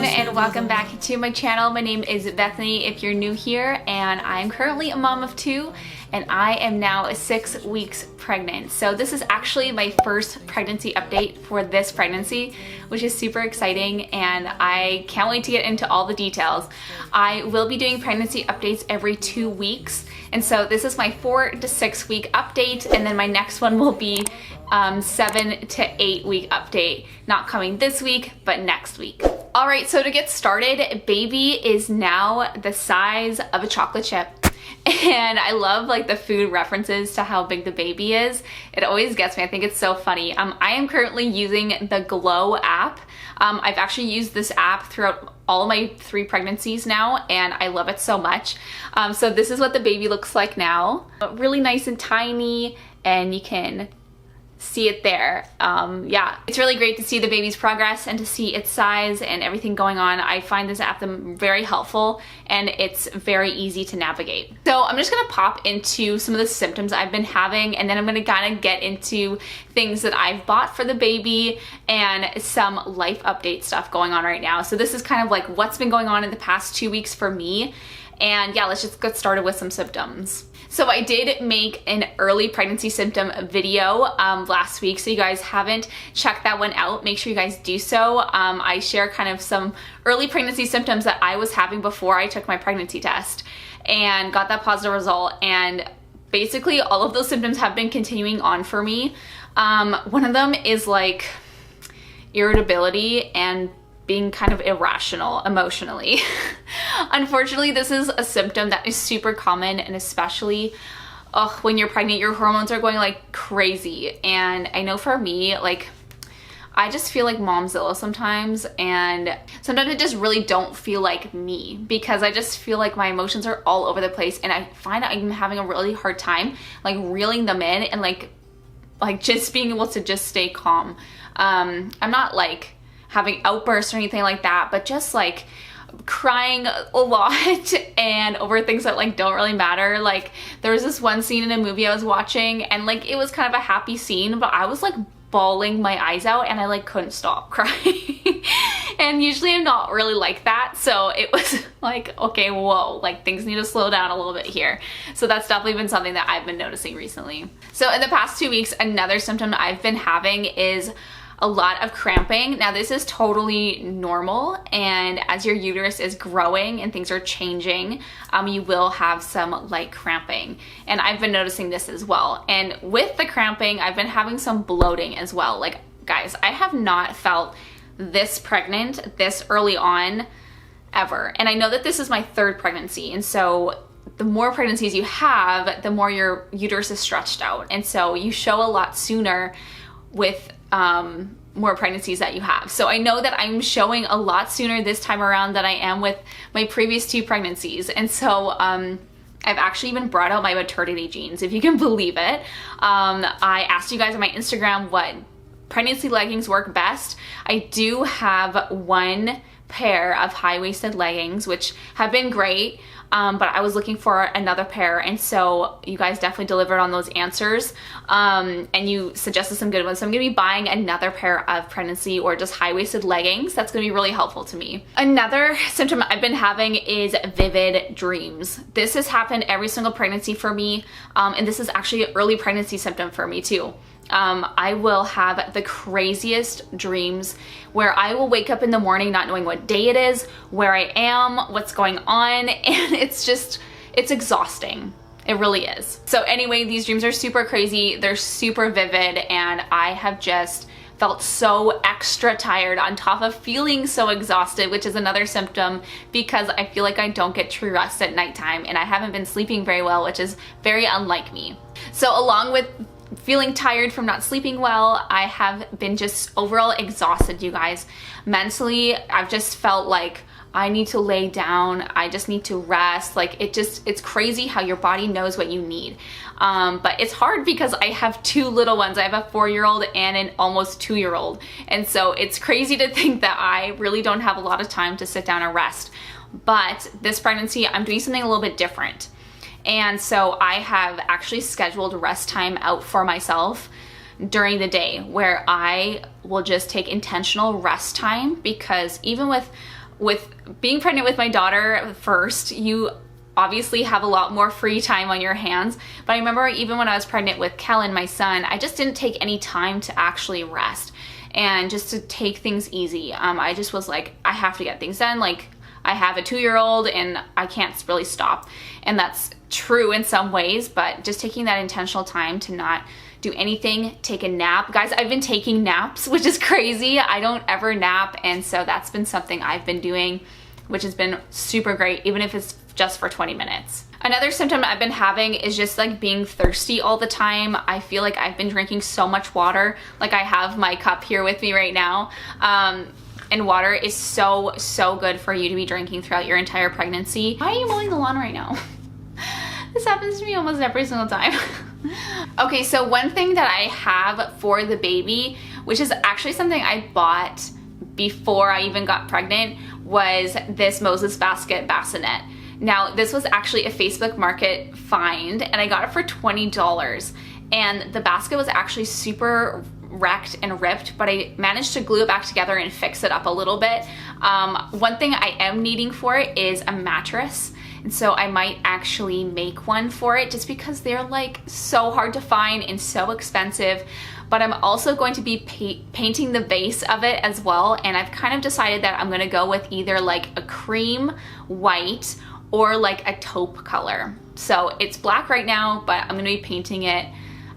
and welcome back to my channel. My name is Bethany if you're new here, and I'm currently a mom of two, and I am now 6 weeks pregnant. So this is actually my first pregnancy update for this pregnancy, which is super exciting, and I can't wait to get into all the details. I will be doing pregnancy updates every 2 weeks, and so this is my 4 to 6 week update, and then my next one will be 7 to 8 week update, not coming this week but next week. All right, so to get started, baby is now the size of a chocolate chip, and I love like the food references to how big the baby is. It always gets me. I think it's so funny. I am currently using the Glow app. I've actually used this app throughout all my 3 pregnancies now, and I love it so much. So this is what the baby looks like now. Really nice and tiny, and you can see it there. Yeah, it's really great to see the baby's progress and to see its size and everything going on. I find this app very helpful, and it's very easy to navigate. So I'm just gonna pop into some of the symptoms I've been having, and then I'm gonna kind of get into things that I've bought for the baby and some life update stuff going on right now. So this is kind of like what's been going on in the past 2 weeks for me. And yeah, let's just get started with some symptoms. So I did make an early pregnancy symptom video last week, so you guys haven't checked that one out, make sure you guys do so. I share kind of some early pregnancy symptoms that I was having before I took my pregnancy test and got that positive result, and basically all of those symptoms have been continuing on for me. One of them is like irritability and being kind of irrational emotionally. Unfortunately, this is a symptom that is super common, and especially when you're pregnant, your hormones are going like crazy. And I know for me, like, I just feel like momzilla sometimes, and sometimes I just really don't feel like me because I just feel like my emotions are all over the place, and I find I'm having a really hard time like reeling them in and like just being able to just stay calm. I'm not like having outbursts or anything like that, but just like crying a lot and over things that like don't really matter. Like there was this one scene in a movie I was watching, and like it was kind of a happy scene, but I was like bawling my eyes out, and I like couldn't stop crying. And usually I'm not really like that, so it was like, okay, whoa, like things need to slow down a little bit here. So that's definitely been something that I've been noticing recently. So in the past 2 weeks, another symptom I've been having is a lot of cramping. Now this is totally normal, and as your uterus is growing and things are changing, you will have some light cramping, and I've been noticing this as well. And with the cramping, I've been having some bloating as well. Like guys, I have not felt this pregnant this early on ever, and I know that this is my 3rd pregnancy, and so the more pregnancies you have, the more your uterus is stretched out, and so you show a lot sooner with more pregnancies that you have. So I know that I'm showing a lot sooner this time around than I am with my previous 2 pregnancies. And so I've actually even brought out my maternity jeans, if you can believe it. I asked you guys on my Instagram what pregnancy leggings work best. I do have one pair of high-waisted leggings, which have been great. But I was looking for another pair, and so you guys definitely delivered on those answers, and you suggested some good ones. So I'm gonna be buying another pair of pregnancy or just high-waisted leggings. That's gonna be really helpful to me. Another symptom I've been having is vivid dreams. This has happened every single pregnancy for me, and this is actually an early pregnancy symptom for me too. I will have the craziest dreams where I will wake up in the morning not knowing what day it is, where I am, what's going on, and it's exhausting. It really is. So anyway, these dreams are super crazy, they're super vivid, and I have just felt so extra tired on top of feeling so exhausted, which is another symptom because I feel like I don't get true rest at nighttime, and I haven't been sleeping very well, which is very unlike me. So along with feeling tired from not sleeping well, I have been just overall exhausted, you guys. Mentally, I've just felt like I need to lay down, I just need to rest. Like it's crazy how your body knows what you need. But it's hard because I have 2 little ones. I have a 4-year-old and an almost 2-year-old. And so it's crazy to think that I really don't have a lot of time to sit down and rest. But this pregnancy, I'm doing something a little bit different. And so I have actually scheduled rest time out for myself during the day where I will just take intentional rest time, because even with with being pregnant with my daughter first, you obviously have a lot more free time on your hands. But I remember even when I was pregnant with Kellen, my son, I just didn't take any time to actually rest and just to take things easy. I just was like, I have to get things done. Like, I have a 2-year-old and I can't really stop. And that's true in some ways, but just taking that intentional time to not do anything, take a nap. Guys, I've been taking naps, which is crazy. I don't ever nap. And so that's been something I've been doing, which has been super great, even if it's just for 20 minutes. Another symptom I've been having is just like being thirsty all the time. I feel like I've been drinking so much water. Like, I have my cup here with me right now. And water is so good for you to be drinking throughout your entire pregnancy. Why are you mowing the lawn right now? This happens to me almost every single time. Okay, so one thing that I have for the baby, which is actually something I bought before I even got pregnant, was this Moses basket bassinet. Now, this was actually a Facebook Market find, and I got it for $20. And the basket was actually super wrecked and ripped, but I managed to glue it back together and fix it up a little bit. One thing I am needing for it is a mattress. And so I might actually make one for it, just because they're like so hard to find and so expensive. But I'm also going to be painting the base of it as well. And I've kind of decided that I'm gonna go with either like a cream white or like a taupe color. So it's black right now, but I'm gonna be painting it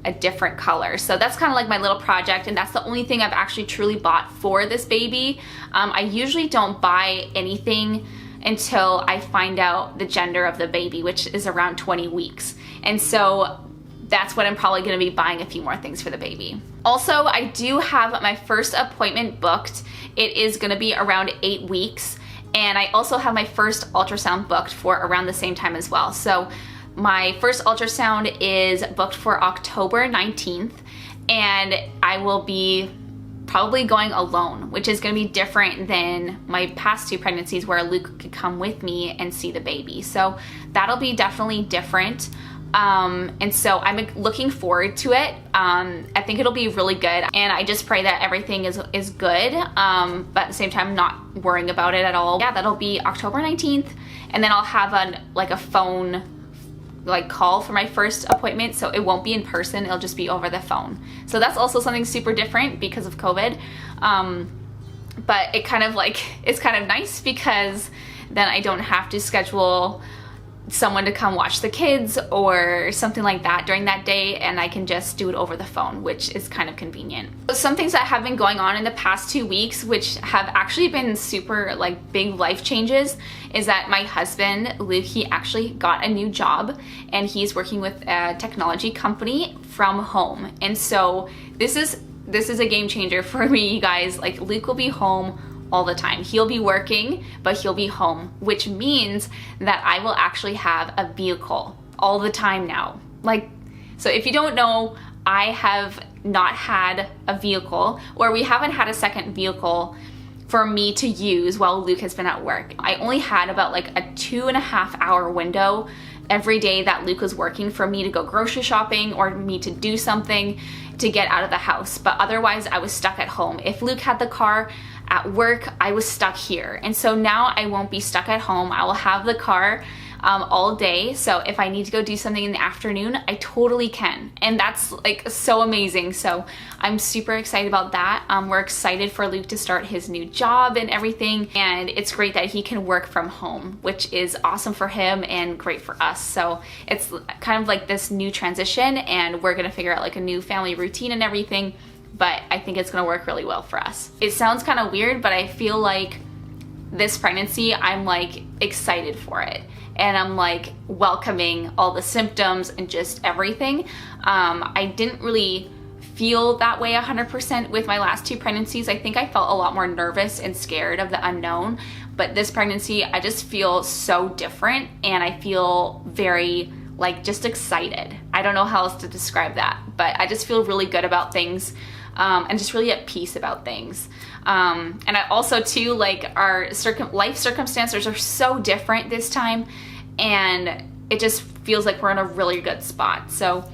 a different color. So that's kind of like my little project, and that's the only thing I've actually truly bought for this baby. I usually don't buy anything until I find out the gender of the baby, which is around 20 weeks. And so that's when I'm probably gonna be buying a few more things for the baby. Also, I do have my first appointment booked. It is gonna be around 8 weeks. And I also have my first ultrasound booked for around the same time as well. So my first ultrasound is booked for October 19th, and I will be probably going alone, which is gonna be different than my past 2 pregnancies where Luke could come with me and see the baby. So that'll be definitely different. And so I'm looking forward to it. I think it'll be really good, and I just pray that everything is good, but at the same time not worrying about it at all. Yeah, that'll be October 19th, and then I'll have a phone call for my first appointment, so it won't be in person, it'll just be over the phone. So that's also something super different because of COVID. But it's kind of nice, because then I don't have to schedule someone to come watch the kids or something like that during that day, and I can just do it over the phone, which is kind of convenient. Some things that have been going on in the past 2 weeks, which have actually been super big life changes, is that my husband, Luke, he actually got a new job, and he's working with a technology company from home. And so this is a game changer for me, you guys. Like, Luke will be home all the time. He'll be working, but he'll be home, which means that I will actually have a vehicle all the time now. So if you don't know, I have not had a vehicle, or we haven't had a second vehicle for me to use while Luke has been at work. I only had about a 2.5 hour window every day that Luke was working for me to go grocery shopping or me to do something to get out of the house. But otherwise, I was stuck at home. If Luke had the car at work, I was stuck here. And so now I won't be stuck at home. I will have the car all day. So if I need to go do something in the afternoon, I totally can. And that's so amazing. So I'm super excited about that. We're excited for Luke to start his new job and everything. And it's great that he can work from home, which is awesome for him and great for us. So it's kind of this new transition, and we're gonna figure out a new family routine and everything. But I think it's gonna work really well for us. It sounds kind of weird, but I feel like this pregnancy, I'm excited for it. And I'm welcoming all the symptoms and just everything. I didn't really feel that way 100% with my last 2 pregnancies. I think I felt a lot more nervous and scared of the unknown. But this pregnancy, I just feel so different, and I feel very just excited. I don't know how else to describe that, but I just feel really good about things. And just really at peace about things. And I also too, our life circumstances are so different this time, and it just feels like we're in a really good spot. So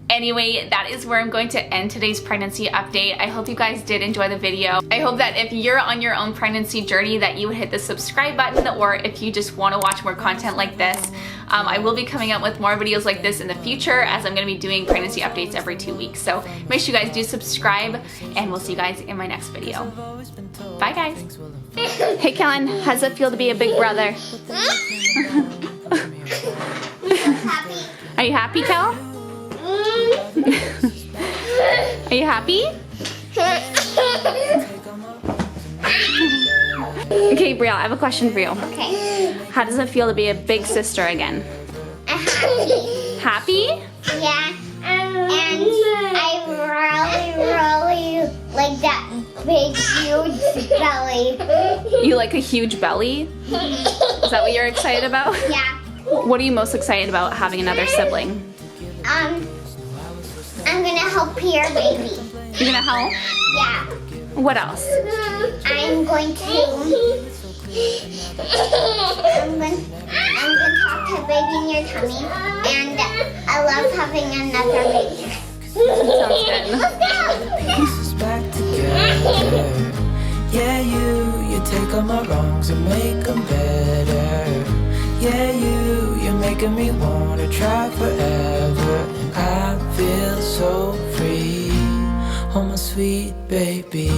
Anyway, that is where I'm going to end today's pregnancy update. I hope you guys did enjoy the video. I hope that if you're on your own pregnancy journey that you would hit the subscribe button, or if you just want to watch more content like this. I will be coming out with more videos like this in the future, as I'm going to be doing pregnancy updates every 2 weeks. So make sure you guys do subscribe, and we'll see you guys in my next video. Bye guys. Hey Kellen, how does it feel to be a big brother? Are you happy, Kel? Are you happy? Okay, Brielle, I have a question for you. Okay. How does it feel to be a big sister again? Happy. Happy? Yeah. And I really like that big, huge belly. You like a huge belly? Is that what you're excited about? Yeah. What are you most excited about having another sibling? I'm gonna help your baby. You're gonna help? Yeah. What else? I'm going to talk to the baby in your tummy, and I love having another baby. Sounds good. Let's go! Pieces back together. Yeah, you take all my wrongs and make them better. Yeah, you're making me wanna try forever. And I feel so free, oh my sweet baby.